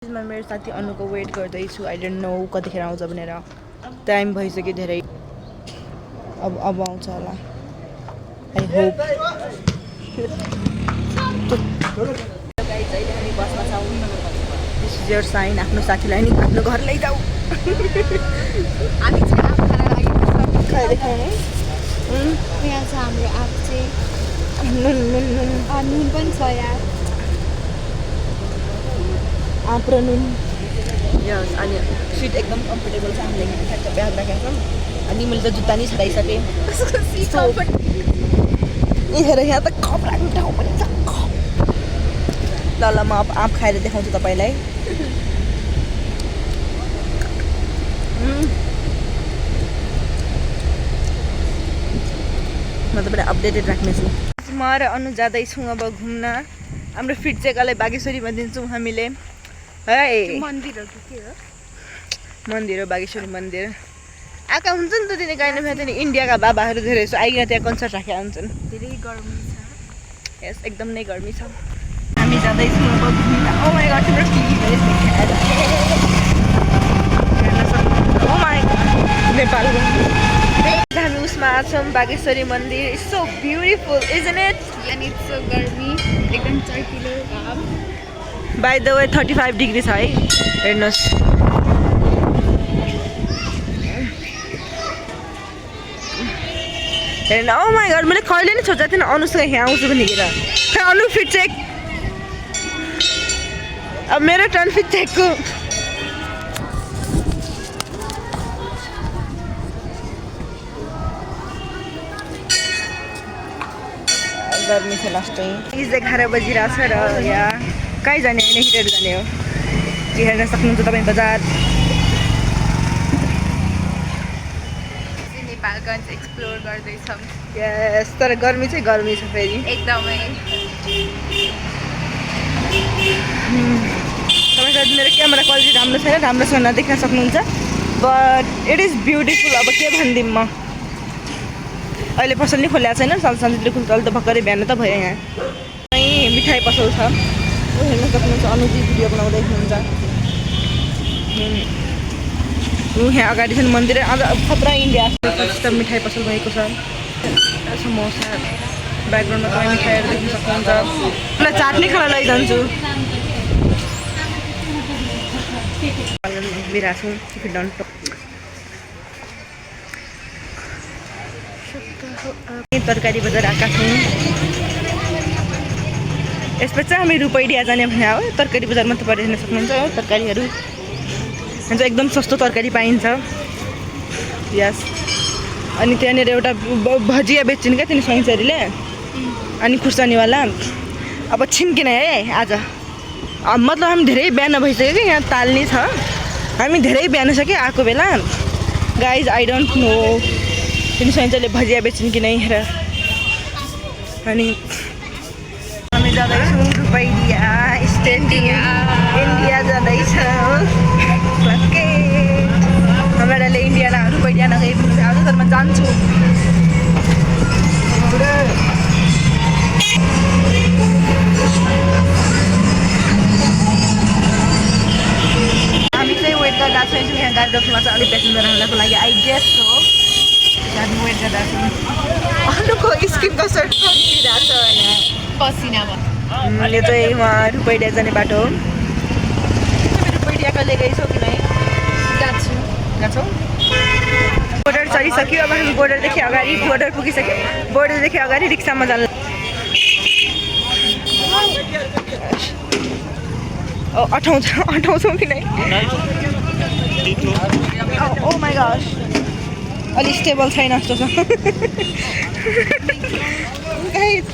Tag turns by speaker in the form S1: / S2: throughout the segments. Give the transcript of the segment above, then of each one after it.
S1: म मेरो साथी अनुको वेट गर्दैछु। आई डोन्ट नो कतिखेर आउँछ भनेर। टाइम भइसक्यो धेरै। अब आउँछ होला। I hope. हामी बसमा छौँ। This is your sign. आफ्नो साथीलाई नि आफ्नो घर लैजाऊ।
S2: हामी चाहिँ आँप खान लागि
S1: खाइ देखाउनु।
S2: यहाँ छ हाम्रो आँप चाहिँ। नुन पनि छ यहाँ।
S1: आँप र नुन। यस अनि सिट एकदम कम्फर्टेबल छ। हामीले ठ्याक्क ब्याग राखेको छौँ। अनि मैले त जुत्ता नि छाडाइसकेँ। ए हेर यहाँ त कप राख्ने ठाउँ पनि छ। ल म अब आँप खाएर देखाउँछु तपाईँलाई। म तपाईँलाई अपडेटेड राख्नेछु। म र अनु जाँदैछौँ अब घुम्न। हाम्रो फिट चेकलाई बागेश्वरीमा दिन्छौँ हामीले। है
S2: मन्दिर हो कि के हो?
S1: मन्दिर हो बागेश्वरी मन्दिर। आएका हुन्छ नि त तिनी गाइनु भए नि इन्डियाका बाबाहरू धेरै सो आइकन त्यहाँ कन्सर्ट राखेका हुन्छन्।
S2: धेरै गर्मी छ।
S1: यस एकदम नै गर्मी छ। हामी जाँदैछौँ अब घुम्न। ओ माई गॉड तिम्रो ओ माई नेपालको हामी उसमा छौँ बागेश्वरी मन्दिर। It's so beautiful isn't it?
S2: And it's so गर्मी एकदम चर्किलो घाम।
S1: बाई द वे 35 डिग्री छ है। हेर्नुहोस् हेर्न। ओ माई गॉड मैले कहिले नि सोचेको थिएन अनुसँग यहाँ आउँछु भनेर। खै अनु फिट चेक। अब मेरो टर्न फिट चेकको। गर्मी छ लास्टै। 11 बजिरहेछ र यहाँ कहीँ जाने होइन हिँडेर जाने हो। कि हेर्न सक्नुहुन्छ तपाईँ बजार।
S2: नेपालगञ्ज एक्सप्लोर गर्दैछौँ।
S1: यस तर गर्मी चाहिँ गर्मी छ फेरि
S2: एकदमै।
S1: तपाईँ सायद मेरो क्यामेरा क्वालिटी राम्रो छैन, राम्रोसँग नदेख्न सक्नुहुन्छ। But it is beautiful. अब के भनिदिउँ म। अहिले पसल नि खोलेको छैन। सन्चले खुल्छ। अहिले त भर्खरै बिहान त भयो। यहाँ यहीँ मिठाई पसल छ। हेर्न सक्नुहुन्छ अनुजी भिडियो बनाउँदै हुनुहुन्छ। यहाँ अगाडि छन् मन्दिर। अझ खतरा इन्डिया जस्तो मिठाई पसल भएको छ। समोसा ब्याकग्राउन्डमा तपाईँ मिठाईहरू देख्न सक्नुहुन्छ। मलाई चाट नै खान लैजान्छु। बिराछौँ तरकारी बजार आएका छौँ। यसपछि चाहिँ हामी रुपैडिया जाने भने हो। तरकारी बजारमा तपाईँ हेर्न सक्नुहुन्छ हो तरकारीहरू। हुन्छ एकदम सस्तो तरकारी पाइन्छ। यस अनि त्यहाँनिर एउटा भजिया बेच्छन् क्या तिनी स्वयंसेवीले। अनि खुर्सानीवाला अब छिन्किन है आज। मतलब हामी धेरै बिहान भइसक्यो कि यहाँ ताल्ने छ। हामी धेरै बिहान छ कि आएको बेला। गाइज आई डोन्ट नो तिनी स्वयंसेवीले भजिया बेच्छन् कि नै हेर। अनि हामी जाँदैछौँ रुपैडिया स्टेट इन्डिया जाँदैछौँ। हामीहरूले इन्डिया रुपैडिया नगई पनि आउँछ तर म जान्छु। हामी चाहिँ वेट गर्दा छौँ यहाँ गाडी रोक्नुमा चाहिँ अलिक पेसेन्जर हाल्नको लागि आई गेस हो। हामी वेट गर्दा छौँ। अनुको स्किन कसरी चम्किरहेको छ यहाँ
S2: पसिनामा।
S1: यो चाहिँ उहाँ रुपैडिया जाने बाटो हो। तिमी रुपैडिया कहिले गइछौ कि नै? गएको बोर्डर चढिसक्यो। अब हामी बोर्डरदेखि अगाडि बोर्डर पुगिसक्यो। बोर्डरदेखि अगाडि रिक्सामा जानु। अठाउँछौँ कि नै? ओ माई गॉड अलि स्टेबल छैन जस्तो छ।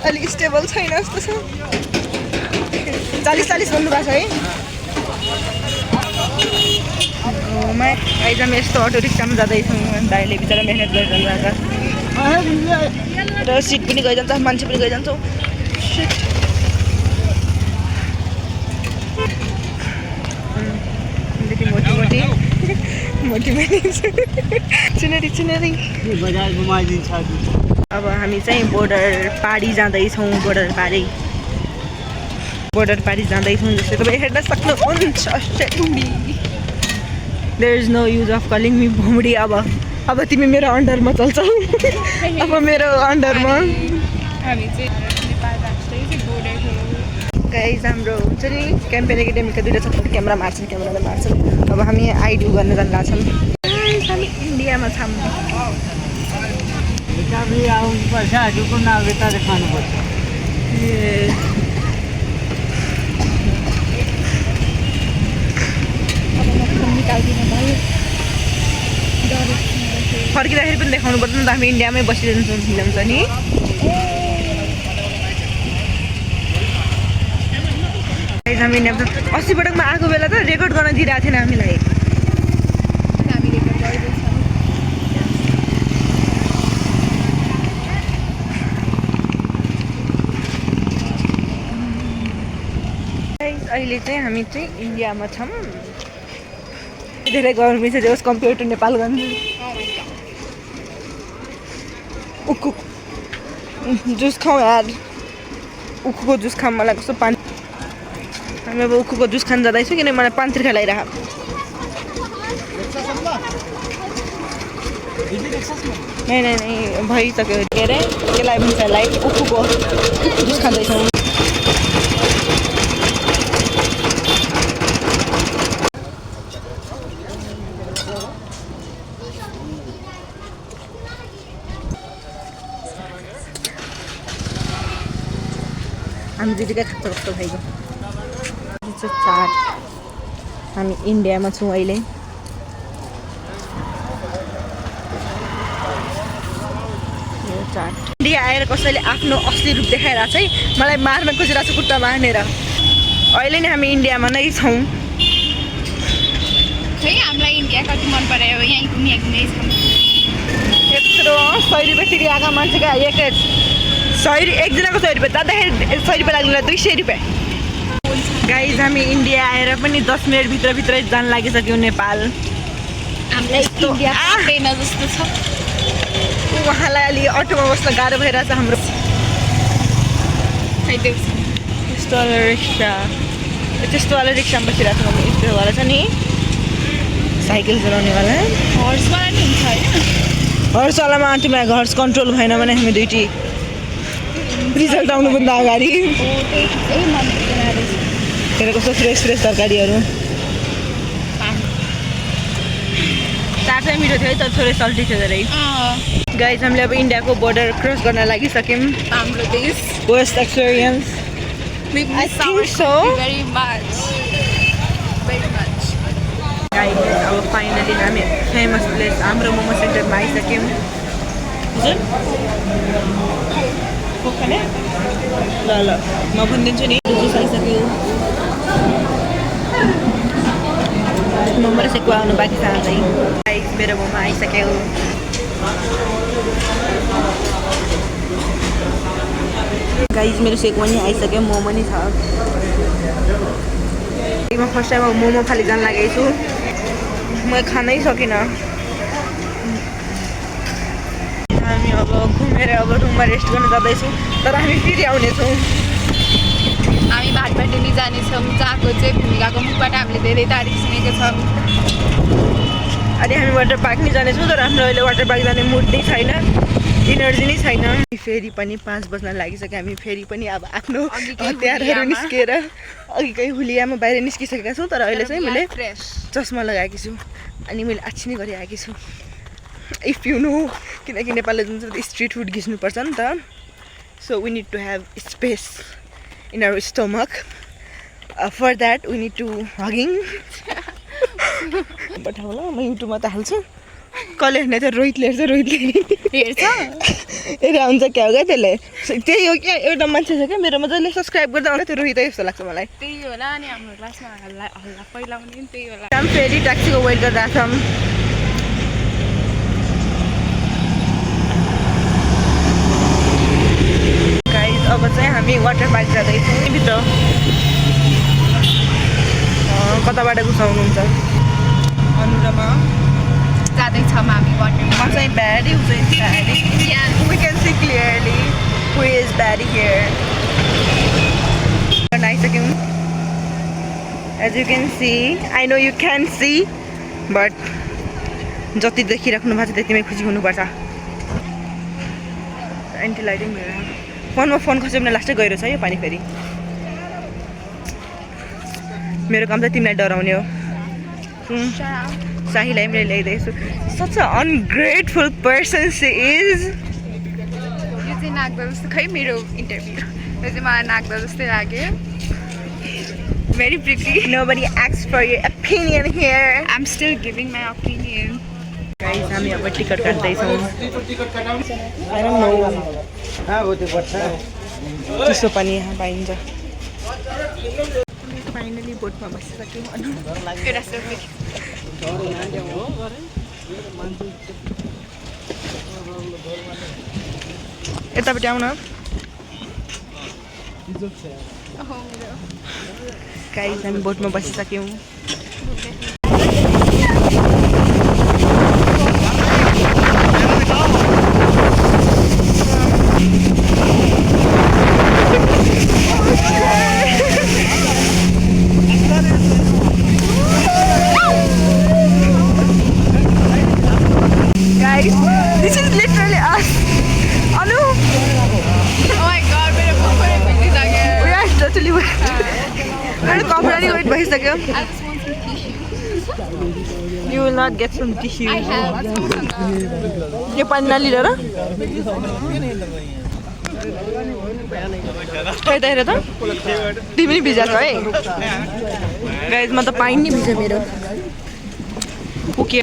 S1: अलि स्टेबल छैन जस्तो छ। 40-40 भन्नुभएको छ है। गाइज हामी यस्तो अटो रिक्सामा जाँदैछौँ। दाइले बिचरा मेहनत गरिरहनु भएको र सिट पनि गइजान्छ मान्छे पनि गइजान्छौँ। मोटी चिनेरी अब हामी चाहिँ बोर्डर पारी जाँदैछौँ। बोर्डर पारी बोर्डर पारी जाँदैछौँ जस्तै तपाईँ हेर्न सक्नुहुन्छ there is no use of calling me भुमडी अब तिमी मेरो अन्डरमा चल्छौ अब मेरो अन्डरमा
S2: हामी चाहिँ नेपाल राष्ट्रै चाहिँ बोर्डर
S1: गाइज हाम्रो हुन्छ नि क्याम्पेन एकाडेमीका दुईवटा छात्रले क्यामेरा मार्छन् अब हामी आइडु गर्न जान लाग्छौँ हामी इन्डियामा छौँ
S3: आउनुपर्छ हजुरको नागरिकताले खानुपर्छ
S1: फर्किँदाखेरि पनि देखाउनु पर्छ नि त हामी इन्डियामै बसिरहन्छौँ फिल्म छ नि हामी इन्डियामा 80 पटकमा आएको बेला त रेकर्ड गर्न दिइरहेको थिएन हामीलाई अहिले चाहिँ हामी चाहिँ इन्डियामा छौँ धेरै गर्मी छ जस कम्पेयर टु नेपालगञ्ज उखु जुस खाउँ यार उखुको जुस खाऊँ मलाई कस्तो पानी हामी अब उखुको जुस खान जाँदैछु किनकि मलाई पानी तिर्खा लगाइरह नै भइसक्यो के अरे त्यसलाई भन्छ लाइक उखुको जुस खाँदैछौँ हामी दिदीकै खाँचो कस्तो भइगयो चाट हामी इन्डियामा छौँ अहिले इन्डिया आएर कसैले आफ्नो असली रूप देखाइरहेको छ है मलाई मार्न खोजिरहेको छ खुट्टा मार्नेर अहिले नै हामी इन्डियामा नै छौँ
S2: खै हामीलाई इन्डिया कति मन परायो यहीँ घुमिया घुमै छौँ
S1: यत्रो 100 रुपियाँ तिरिआएका मान्छेका एकजनाको 100 रुपियाँ जाँदाखेरि 100 रुपियाँ लाग्ने 200 रुपियाँ गाइज हामी इन्डिया आएर पनि 10 मिनट भित्रै जान लागिसक्यो नेपाल
S2: हामीलाई इन्डिया ट्रेन जस्तो छ
S1: उहाँलाई अलि अटोमा बस्न गाह्रो भइरहेछ हाम्रो त्यस्तो वाला रिक्सामा बसिरहेको छ यस्तोवाला छ नि साइकल चलाउनेवाला
S2: हर्सवाला नि हुन्छ होइन
S1: हर्सवालामा आन्टीमा हर्स कन्ट्रोल भएन भने हामी दुइटी रिजल्ट आउनुभन्दा अगाडि फेरि कस्तो फ्रेस तरकारीहरू चाट चाहिँ मिठो थियो है तर थोरै सल्टी थियो धेरै गाइज हामीले अब इन्डियाको बोर्डर क्रस गर्न लागिसक्यौँ
S2: हाम्रो देश
S1: worst experience I think so.
S2: Very much.
S1: Guys अब फाइनली हामी फेमस प्लेस हाम्रो मोमो सेन्टरमा आइसक्यौँ ल म भनिदिन्छु नि जुस आइसक्यो मोमो र सेकुवा आउनु बाँकी छ अझै गाइज मेरो मोमो आइसक्यो गाइज मेरो सेकुवा नि आइसक्यो मोमो नि छ म फर्स्ट टाइम अब मोमो खाली जान लागेको छु म खानै सकिनँ हामी अब घुमेर अब रुममा रेस्ट गर्न जाँदैछौँ तर हामी फेरि आउनेछौँ
S2: हामी भाटपाटेली जानेछौँ जहाँको चाहिँ भूमिकाको मुखबाट हामीले धेरै तारिफ सुनेको छौँ
S1: अनि हामी वाटर पार्क नै जानेछौँ तर हाम्रो अहिले वाटर पार्क जाने मुड नै छैन इनर्जी नै छैन फेरि पनि 5 बज्न लागिसक्यो हामी फेरि पनि अब आफ्नो हतियारहरू निस्किएर अघिकै हुलियामा बाहिर निस्किसकेका छौँ तर अहिले चाहिँ मैले चस्मा लगाएकी छु अनि मैले आछि नै गरिआएकी छु इफ यु नो किनकि नेपालले जुन चाहिँ स्ट्रिट फुड घिच्नुपर्छ नि त so we need to have space in our stomach for that we need to हगिङ पठाउ ल म युट्युबमा त हाल्छु कसले हेर्ने चाहिँ रोहितले हेर्छ रोहितले
S2: हेर्छ
S1: हेरेर हुन्छ क्या हो क्या त्यसले त्यही हो क्या एउटा मान्छे छ क्या मेरो मजाले सब्सक्राइब गर्दा आउँदा त्यो रोहितै जस्तो लाग्छ मलाई
S2: त्यही होला अनि हाम्रो क्लासमा हल्ला पहिलाउने पनि त्यही होला
S1: काम फेरि ट्याक्सीको वेट गरिरहेछौँ गाइस अब चाहिँ हामी वाटर पार्क जाँदैछौँ भित्र कताबाट घुसाउनुहुन्छ अनुरामा
S2: जाँदैछौँ हामी वाटर
S1: म चाहिँ ब्याडी ऊ चाहिँ baddie we can see clearly who is baddie here आइसक्यौँ as you can see I know you can see but जति देखिराख्नु भएको छ त्यतिमै खुसी हुनुपर्छ एन्टी लाइटिङ फोनमा फोन खस्यो भने लास्टै गइरहेछ यो पानी फेरि मेरो काम चाहिँ तिमीलाई डराउने हो साहीलाई मैले ल्याइदिएको छु such a ungrateful person she is
S2: यो चाहिँ नाग्दा जस्तो खै मेरो इन्टरभ्यू यो चाहिँ मलाई नाग्दा जस्तै लाग्यो very pretty
S1: Nobody asked for your opinion here.
S2: I'm still giving my opinion.
S1: Guys, हामी अब टिकट काट्दैछौँ I don't know. चिसो पानी यहाँ पाइन्छ फाइनली बोटमा बसिसक्यौँ
S2: एउटा सेल्फी
S1: यतापट्टि आउन गाइस हामी बोटमा बसिसक्यौँ Guys, this is literally us. Anu?
S2: Oh my god, मेरो कपडा भिजिसक्यो
S1: We are totally wet. मेरो कपडा नि वेट भइसक्यो
S2: I just want some tissue.
S1: You will not get some tissue.
S2: I have.
S1: यो पानी नलिएर यता हेर त तिमी नि भिजाएको है गाइज म त पानी नि भिज्यो मेरो ओके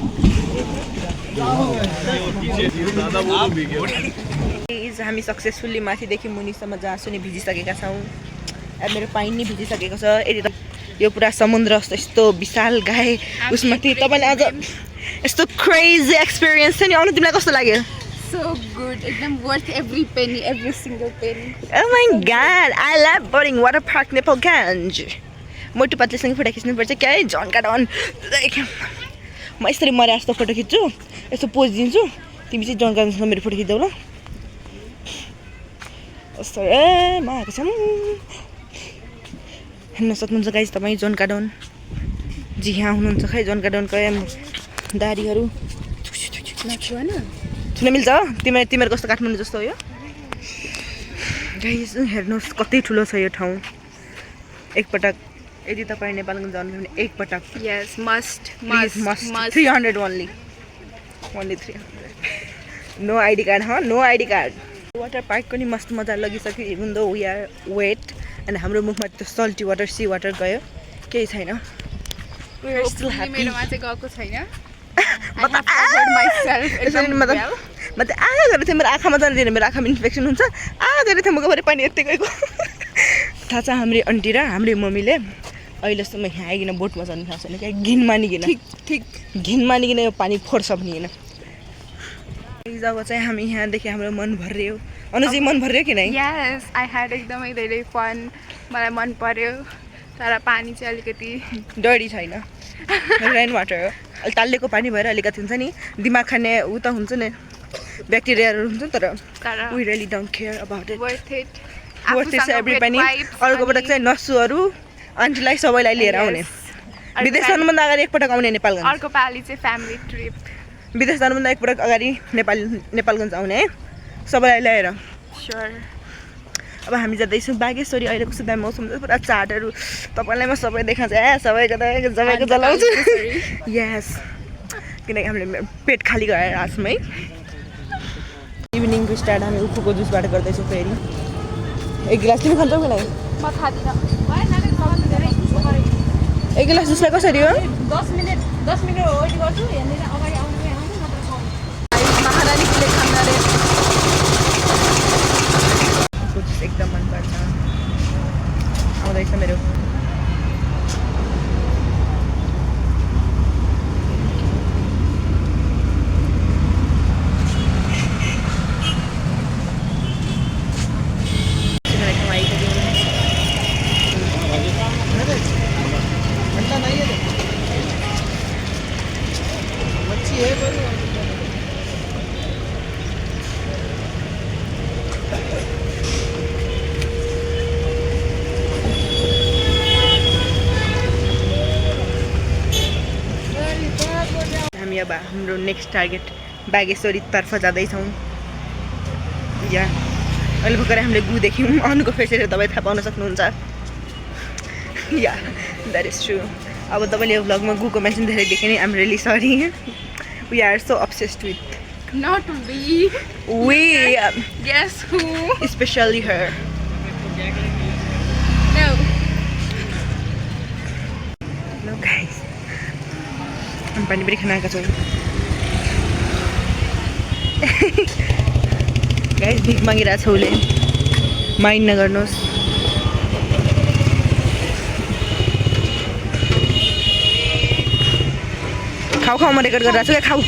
S1: हामी सक्सेसफुल्ली माथिदेखि मुनिसम्म जहाँसुनी भिजिसकेका छौँ अब मेरो पानी नि भिजिसकेको छ यति त यो पुरा समुद्र जस्तो यस्तो विशाल गाए उसमा तपाईँले आज यस्तो क्रेजी एक्सपिरियन्स छ नि आउनु तिमीलाई कस्तो लाग्यो
S2: So good. एकदम worth every penny, every single penny.
S1: Oh my god, I love boarding water park Nepalgunj Motu पतलीसँग photo खिच्नुपर्छ क्या है झन्का डन म यसरी मरे जस्तो फोटो खिच्छु यस्तो पोज दिन्छु तिमी चाहिँ जनगाउँसँग मेरो फोटो खिच्दौ ल यस्तो ए म आएको छ हेर्न सक्नुहुन्छ गाइज तपाईँ जनका डन जी यहाँ हुनुहुन्छ खै जनका डनको दारीहरू छुन मिल्छ तिमीहरू कस्तो काठमाडौँ जस्तो हो यो गाइज हेर्नुहोस् कति ठुलो छ यो ठाउँ एकपटक यदि तपाईँ नेपालगञ्ज जानुहुन्छ भने एकपटक
S2: Yes, must.
S1: 300 only 300 no ID card no ID card water पार्कको नि मस्त मजा लगिसक्यो even though we are wet अनि हाम्रो मुखमा त्यो सल्टी वाटर सी वाटर गयो केही छैन वी आर स्टिल ह्याप्पी
S2: मेरोमा चाहिँ गएको छैन
S1: म त आधा गरेको थिएँ मेरो आँखामा जाँदैन मेरो आँखामा इन्फेक्सन हुन्छ आधा गरेको थिएँ मुखभरि पानी यत्तिकैको थाहा छ हाम्रो आन्टी र हाम्रो मम्मीले अहिलेसम्म यहाँ आइकन बोटमा जानु थाहा छैन क्या घिन मानिकन ठिक घिन मानिकन यो पानी फोर्छ पनि होइन जब चाहिँ हामी यहाँदेखि हाम्रो मन भरियो अनुजी मन भरियो कि नै
S2: Yes, I had एकदमै धेरै फन मलाई मन पर्यो तर पानी चाहिँ अलिकति
S1: डरी छैन रेन वाटर हो तालिएको पानी भएर अलिकति हुन्छ नि दिमाग खाने ऊ त हुन्छ नि ब्याक्टेरियाहरू हुन्छ तर we really don't care about it
S2: worth it
S1: worth every पनि अर्कोबाट चाहिँ नसुहरू आन्टीलाई सबैलाई लिएर आउने विदेश जानुभन्दा अगाडि एकपटक आउने नेपालगञ्ज
S2: अर्को पालि चाहिँ फ्यामिली ट्रिप
S1: विदेश जानुभन्दा एकपटक अगाडि नेपालगञ्ज आउने है सबैलाई ल्याएर
S2: स्योर
S1: अब हामी जाँदैछौँ बागेश्वरी अहिले कस्तो दामी मौसम छ पुरा चाटहरू तपाईँलाई म सबै देखाउँछु सबैको जलाउँछु यस किनकि हामीले पेट खाली गरेर आछौँ है इभिनिङको स्टार्ट हामी उखुको जुसबाट गर्दैछौँ फेरि एक गिलास तिमी खान्छौ कि नै
S2: म खादिनँ
S1: एक गिलास जुसलाई कसरी हो
S2: 10 मिनट वेट गर्छु यहाँनिर अगाडि आउनु
S1: महारानीले खानाले जुस एकदम मनपर्छ आउँदैछ मेरो अब हाम्रो नेक्स्ट टार्गेट बागेश्वरीतर्फ जाँदैछौँ। या अहिले भर्खरै हामीले गु देख्यौँ। अनुको फेस हेरेर तपाईँ थाहा पाउन सक्नुहुन्छ। Yeah that is true. अब तपाईँले यो भ्लगमा गुको मेन्सन धेरै देखेँ नि, I am really sorry. We are so obsessed with
S2: Not we. Guess who?
S1: Especially her.
S2: No.
S1: No guys. हम पानी पनि खान आएका छौँ। गाइस भिख मागिरहेको छ उसले, माइन्ड नगर्नुहोस्। खाऊ खाऊ, म रेकर्ड गरिरहेको छु क्या, खाऊ।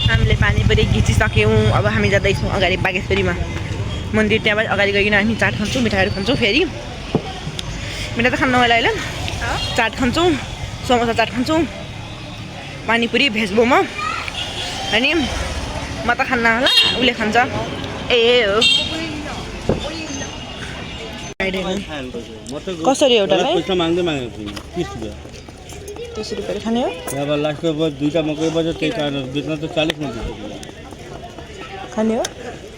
S1: हामीले पानी पनि घिचिसक्यौँ। अब हामी जाँदैछौँ अगाडि बागेश्वरीमा मन्दिर। त्यहाँबाट अगाडि गइकन हामी चाट खान्छौँ, मिठाईहरू खान्छौँ। फेरि मिठाई त खानु होला होइन, चाट खान्छौँ, समोसा चाट खान्छौँ, पानीपुरी भेज मोमो। अनि म त खान्न होला, उसले खान्छ। ए हो कसरी एउटालाई 30 रुपियाँ खाने हो?
S3: अब लास्टको दुईवटा मकै बज्यो, त्यही कारण बेच्न त 40 मा
S1: खाने हो?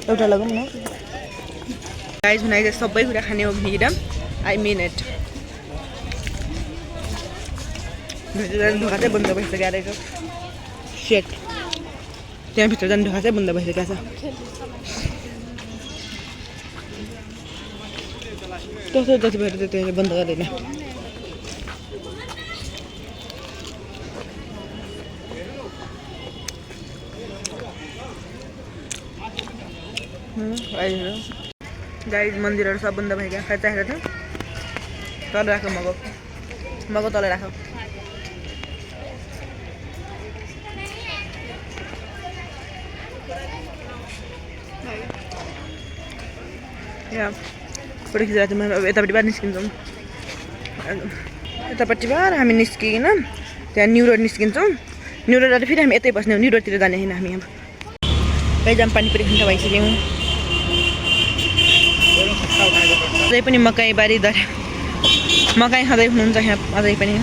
S1: एउटा लगाउँ न गाइस। भने चाहिँ सबै कुरा खाने हो भिड, आई मिन इट। ढोका चाहिँ बन्द भइसक्यो रहेछ। सेट त्यहाँभित्र जाने ढोका चाहिँ बन्द भइसकेको छ। कस्तो जति भएर त्यहाँ बन्द गर्दैन। गाइस मन्दिरहरू सब बन्द भइगयो। खै चाहिएर थियो तल राख, मगो तल राख। या फोटो खिचेर चाहिँ अब यतापट्टिबाट निस्किन्छौँ। यतापट्टिबाट हामी निस्किकन त्यहाँ न्यु रोड निस्किन्छौँ। न्यु रोडबाट फेरि हामी यतै बस्ने हो, न्यु रोडतिर जाने होइन हामी। अब कहीँ जाम पानी पुरी खान्छ भइसक्यौँ। अझै पनि मकै बारी दर मकै खाँदै हुनुहुन्छ यहाँ अझै पनि।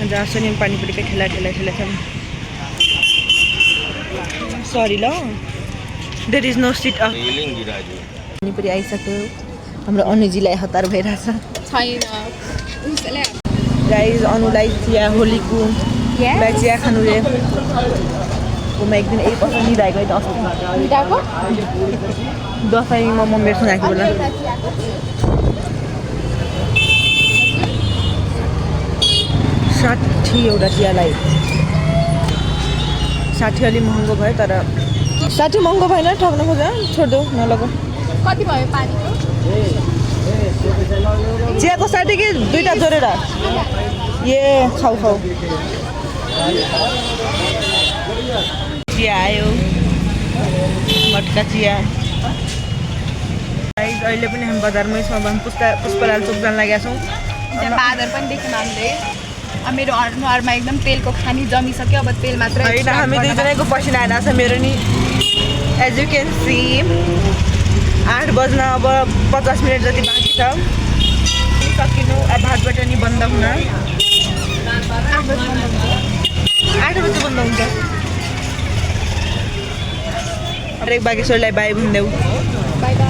S1: जहाँ नि पानीपुरीकै ठेला छ। सरी ल, there is no seat. Panipuri आइसक्यो। हाम्रो अनुजीलाई हतार भइरहेछ। गाइस अनुलाई चिया होलीको चिया खानु रे। म एक दिन 1 वर्ष निधाएको है त अस्ति। दसैँमा म मेरोसँग आएको बेला 60 एउटा चियालाई। 60 अलि महँगो भयो, तर 60 महँगो भएन, ठग्नु खोज्यो छोडिदेऊ नलगाऊ।
S2: कति भयो पानीको?
S1: चियाको 60 कि दुईवटा जोडेर? ए खाऊ चिया आयो, मटका चिया। अहिले पनि हामी बजारमै छौँ। अब हामी पुष्पलाल चोक जान लागेका छौँ।
S2: त्यहाँ बाँदर पनि देख्यौँ हामीले। मेरो अनुहारमा एकदम तेलको खानी जमिसक्यो। अब तेल मात्रै
S1: होइन, हामी दुईजनाको पसिना आइरहेको छ मेरो नि। एज यु क्यान सी 8 बज्न अब 50 मिनट जति बाँकी छ। सकिनु अब भातबाट नि बन्द हुन 8 बजी बन्द हुन्छ। हरेक बागेश्वरलाई बाई भनिदेऊ।
S2: By by.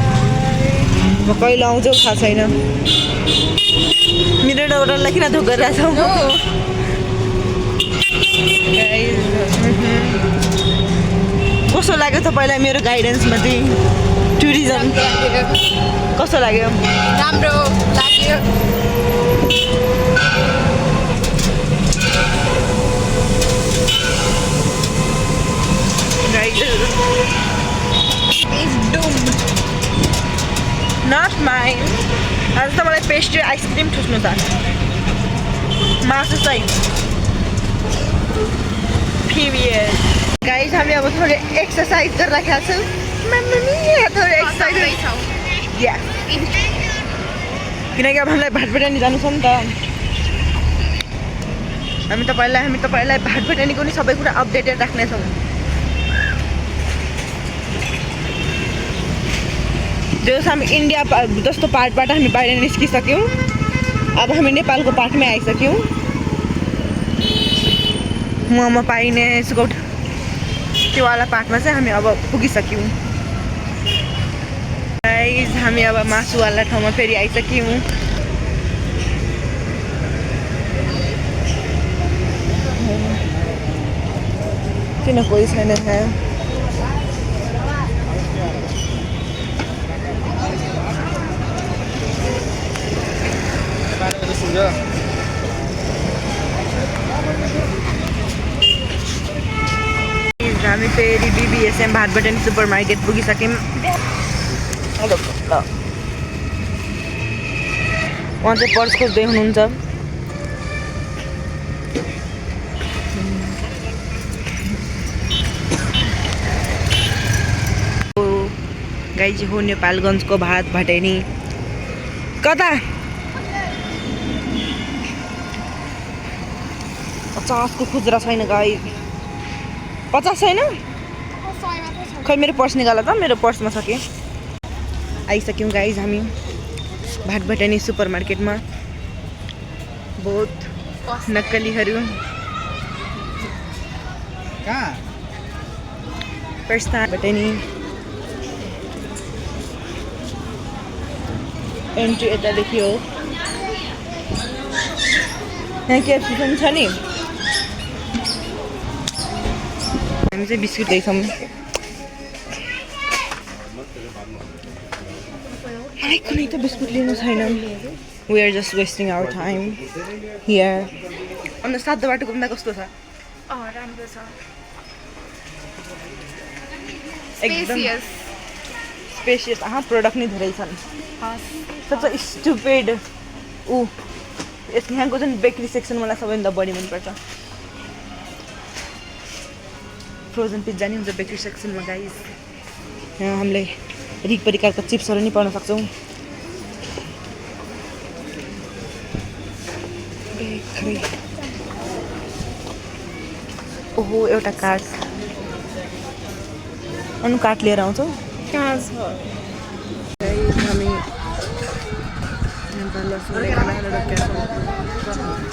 S1: म कहिले आउँछौ थाहा छैन। मेरो डक्टरलाई किन धोका गरिरहेछौ? कस्तो लाग्यो तपाईँलाई मेरो गाइडेन्समा चाहिँ? टुरिज्म कस्तो लाग्यो?
S2: राम्रो लाग्यो।
S1: Not mine. आज त मलाई पेस्ट्री आइसक्रिम ठुस्नु छ। मासु चाहिँ फिमियर। गाइस हामी अब थोरै एक्सर्साइज गरिराखेका छौँ। थोरै एक्सर्साइज
S2: छौँ।
S1: किनकि अब हामीलाई भातबेटानी जानु छ नि त। हामी तपाईँलाई भातबेटानीको नि सबै कुरा अपडेटेड राख्नेछौँ। जस हामी इन्डिया जस्तो पार्टबाट हामी बाहिर निस्किसक्यौँ अब हामी नेपालको पार्टमै आइसक्यौँ मोमो पाइने सुकौट त्यो वाला पार्टमा चाहिँ हामी अब पुगिसक्यौँ गाइस हामी अब मासुवाला ठाउँमा फेरि आइसक्यौँ किन कोही छैन यहाँ हामी फेरि BBSM भाटबटेनी सुपर मार्केट पुगिसक्यौँ ल उहाँ चाहिँ पर्स खोज्दै हुनुहुन्छ गाई हो नेपालगञ्जको भात भटेनी कता 50 को खुजरा छैन गाई 50 छैन खै मेरो पर्स निकाल त मेरो पर्समा छ के आइसक्यौँ गाइज हामी भाटबटेनी सुपर मार्केटमा बहुत नक्कलीहरू प्रस्थान भटेनी एन्ट्री यतादेखि हो यहाँ केएफसी पनि छ नि हामी चाहिँ बिस्कुट ल्याउँछौँ मलाई कुनै त बिस्कुट लिनु छैन we are just wasting our time here अन्त सातो बाटो घुम्दा कस्तो छ
S2: राम्रो छ
S1: एकदम स्पेसियस प्रोडक्ट नै धेरै छन् सच स्टुपिड यहाँको जुन बेकरी सेक्सन मलाई सबैभन्दा बढी मनपर्छ फ्रोजन पिज्जा नि हुन्छ बेकरी सेक्सनमा गाइस यहाँ हामीले रिक परिकारका चिप्सहरू नि पाउन सक्छौँ ओहो एउटा कार्ड अनु कार्ड लिएर आउँछौ हामी खानाहरू